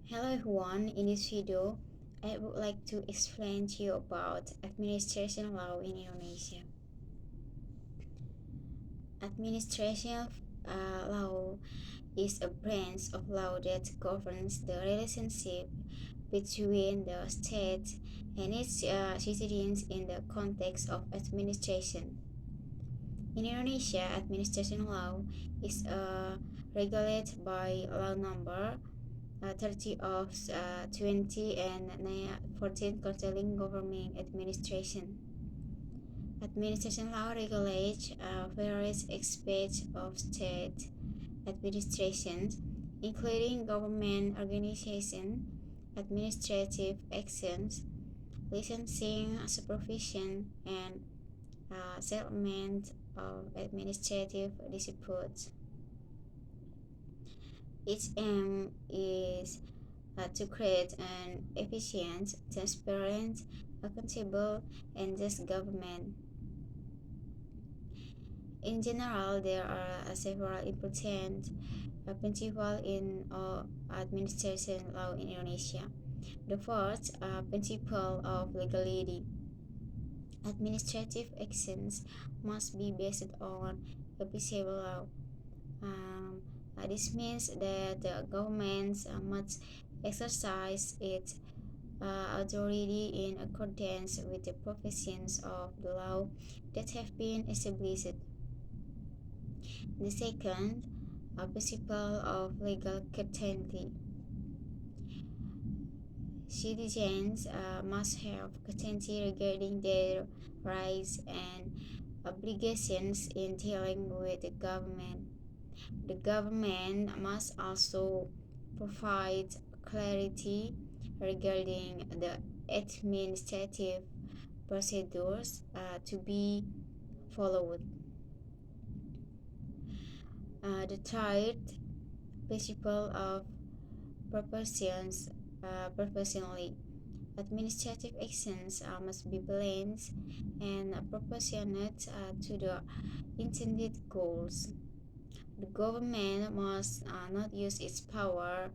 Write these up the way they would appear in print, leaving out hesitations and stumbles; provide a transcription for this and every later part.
Hello everyone, in this video I would like to explain to you about administration law in Indonesia. Administration law is a branch of law that governs the relationship between the state and its citizens in the context of administration. In Indonesia, administration law is regulated by law number 30 of 20 and 14 concerning government administration. Administration law regulates various aspects of state administrations, including government organization, administrative actions, licensing, supervision, and settlement of administrative disputes. Its aim is to create an efficient, transparent, accountable, and just government. In general, there are several important principles in administration law in Indonesia. The first principle of legality. Administrative actions must be based on applicable law. Um, this means that the government must exercise its authority in accordance with the provisions of the law that have been established. The second, a principle of legal certainty. Citizens must have certainty regarding their rights and obligations in dealing with the government. The government must also provide clarity regarding the administrative procedures to be followed. The third principle of proportions proportionally. Administrative actions must be balanced and proportionate to the intended goals. The government must not use its power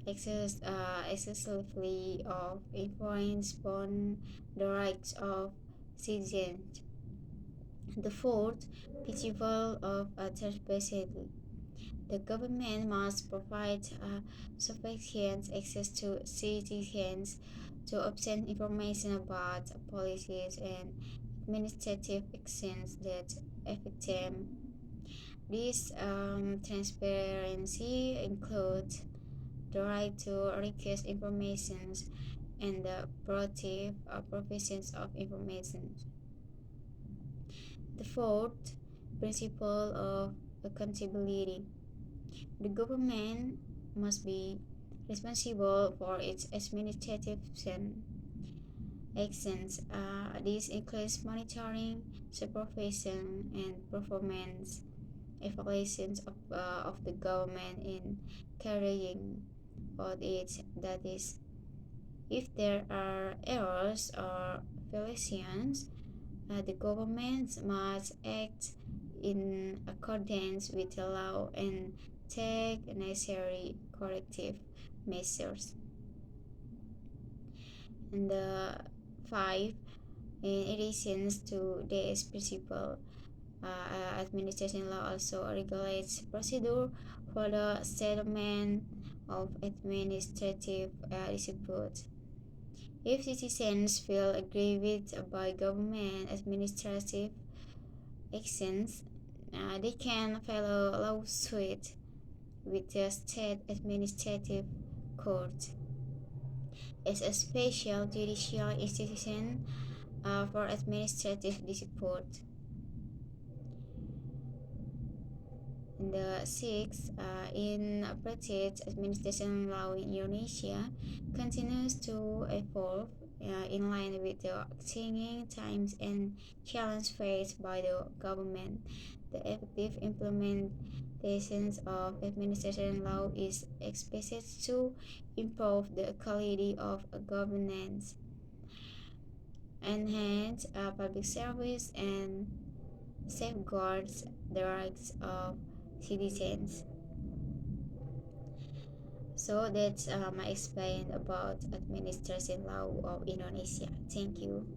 excessively of influence upon the rights of citizens. The fourth principle of transparency. The government must provide sufficient access to citizens to obtain information about policies and administrative actions that affect them. This transparency includes the right to request information and the proactive provisions of information. The fourth principle of accountability. The government must be responsible for its administrative actions. This includes monitoring, supervision, and performance evaluations of the government in carrying out its duties. If there are errors or violations, the government must act in accordance with the law and take necessary corrective measures. And the five, in addition to this principle, administration law also regulates procedure for the settlement of administrative disputes. If citizens feel aggrieved by government administrative actions, they can file a lawsuit with the state administrative court as a special judicial institution for administrative disputes. The sixth, in practice, administration law in Indonesia continues to evolve in line with the changing times and challenges faced by the government. The effective implementation of administration law is expected to improve the quality of governance, enhance public service, and safeguards the rights of citizens. So that's I explained about administration law of Indonesia. Thank you.